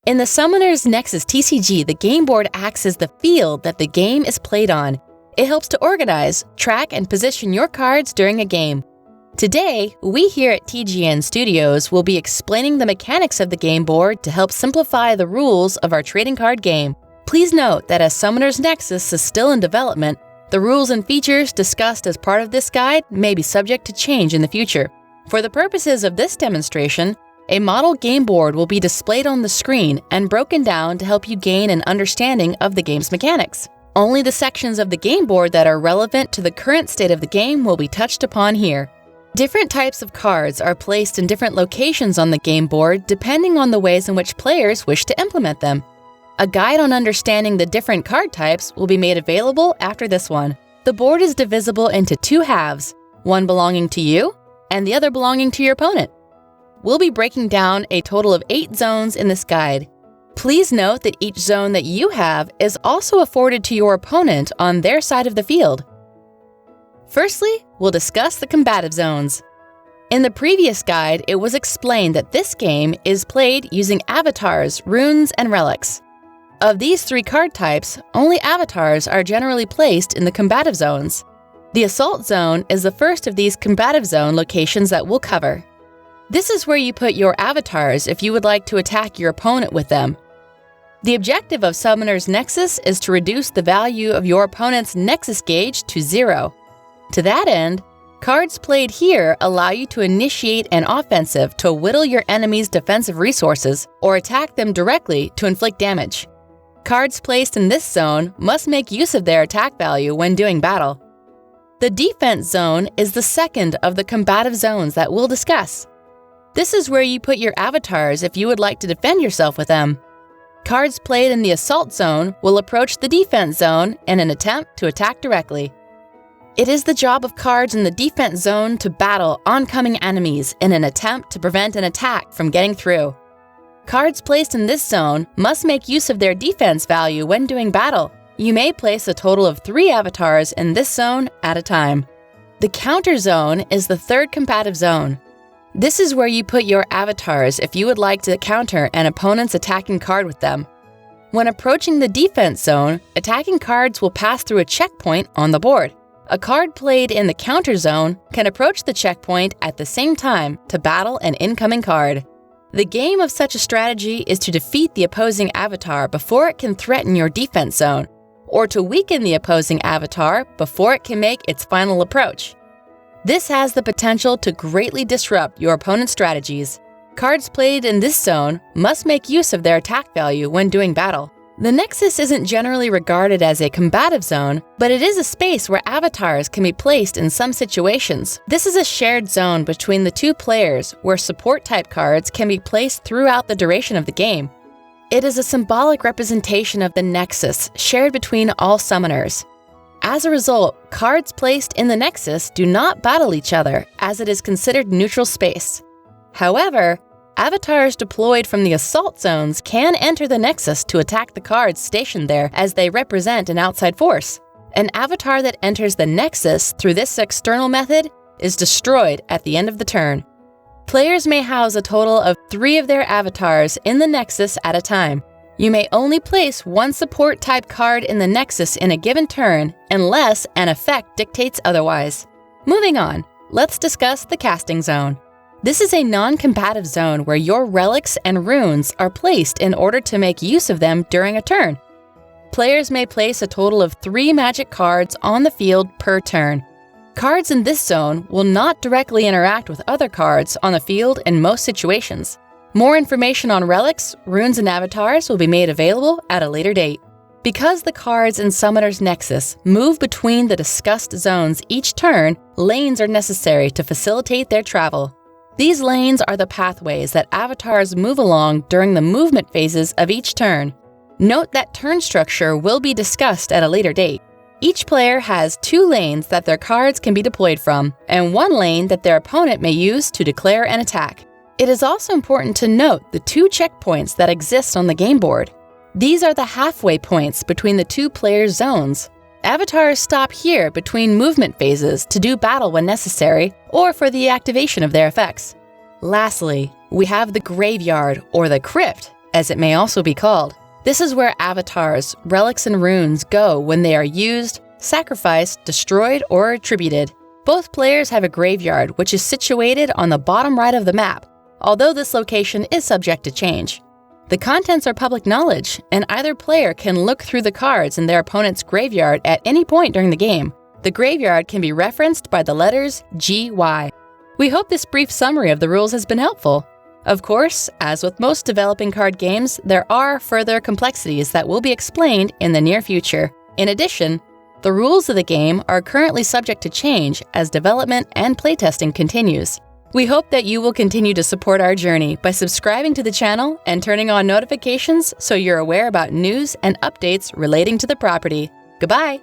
In the Summoner's Nexus TCG, the game board acts as the field that the game is played on. It helps to organize, track, and position your cards during a game. Today, we here at TGN Studios will be explaining the mechanics of the game board to help simplify the rules of our trading card game. Please note that as Summoner's Nexus is still in development, the rules and features discussed as part of this guide may be subject to change in the future. For the purposes of this demonstration, a model game board will be displayed on the screen and broken down to help you gain an understanding of the game's mechanics. Only the sections of the game board that are relevant to the current state of the game will be touched upon here. Different types of cards are placed in different locations on the game board depending on the ways in which players wish to implement them. A guide on understanding the different card types will be made available after this one. The board is divisible into two halves, one belonging to you and the other belonging to your opponent. We'll be breaking down a total of 8 zones in this guide. Please note that each zone that you have is also afforded to your opponent on their side of the field. Firstly, we'll discuss the combative zones. In the previous guide, it was explained that this game is played using avatars, runes, and relics. Of these 3 card types, only avatars are generally placed in the combative zones. The assault zone is the first of these combative zone locations that we'll cover. This is where you put your avatars if you would like to attack your opponent with them. The objective of Summoner's Nexus is to reduce the value of your opponent's Nexus gauge to 0. To that end, cards played here allow you to initiate an offensive to whittle your enemy's defensive resources or attack them directly to inflict damage. Cards placed in this zone must make use of their attack value when doing battle. The defense zone is the second of the combative zones that we'll discuss. This is where you put your avatars if you would like to defend yourself with them. Cards played in the assault zone will approach the defense zone in an attempt to attack directly. It is the job of cards in the defense zone to battle oncoming enemies in an attempt to prevent an attack from getting through. Cards placed in this zone must make use of their defense value when doing battle. You may place a total of 3 avatars in this zone at a time. The counter zone is the third combative zone. This is where you put your avatars if you would like to counter an opponent's attacking card with them. When approaching the defense zone, attacking cards will pass through a checkpoint on the board. A card played in the counter zone can approach the checkpoint at the same time to battle an incoming card. The game of such a strategy is to defeat the opposing avatar before it can threaten your defense zone, or to weaken the opposing avatar before it can make its final approach. This has the potential to greatly disrupt your opponent's strategies. Cards played in this zone must make use of their attack value when doing battle. The Nexus isn't generally regarded as a combative zone, but it is a space where avatars can be placed in some situations. This is a shared zone between the 2 players where support-type cards can be placed throughout the duration of the game. It is a symbolic representation of the Nexus shared between all summoners. As a result, cards placed in the Nexus do not battle each other, as it is considered neutral space. However, avatars deployed from the assault zones can enter the Nexus to attack the cards stationed there as they represent an outside force. An avatar that enters the Nexus through this external method is destroyed at the end of the turn. Players may house a total of 3 of their avatars in the Nexus at a time. You may only place 1 support-type card in the Nexus in a given turn unless an effect dictates otherwise. Moving on, let's discuss the casting zone. This is a non-combative zone where your relics and runes are placed in order to make use of them during a turn. Players may place a total of 3 magic cards on the field per turn. Cards in this zone will not directly interact with other cards on the field in most situations. More information on relics, runes, and avatars will be made available at a later date. Because the cards in Summoner's Nexus move between the discussed zones each turn, lanes are necessary to facilitate their travel. These lanes are the pathways that avatars move along during the movement phases of each turn. Note that turn structure will be discussed at a later date. Each player has 2 lanes that their cards can be deployed from, and 1 lane that their opponent may use to declare an attack. It is also important to note the 2 checkpoints that exist on the game board. These are the halfway points between the 2 players' zones. Avatars stop here between movement phases to do battle when necessary, or for the activation of their effects. Lastly, we have the graveyard or the crypt as it may also be called. This is where avatars, relics, and runes go when they are used, sacrificed, destroyed, or attributed. Both players have a graveyard, which is situated on the bottom right of the map, although this location is subject to change. The contents are public knowledge, and either player can look through the cards in their opponent's graveyard at any point during the game. The graveyard can be referenced by the letters GY. We hope this brief summary of the rules has been helpful. Of course, as with most developing card games, there are further complexities that will be explained in the near future. In addition, the rules of the game are currently subject to change as development and playtesting continues. We hope that you will continue to support our journey by subscribing to the channel and turning on notifications so you're aware about news and updates relating to the property. Goodbye!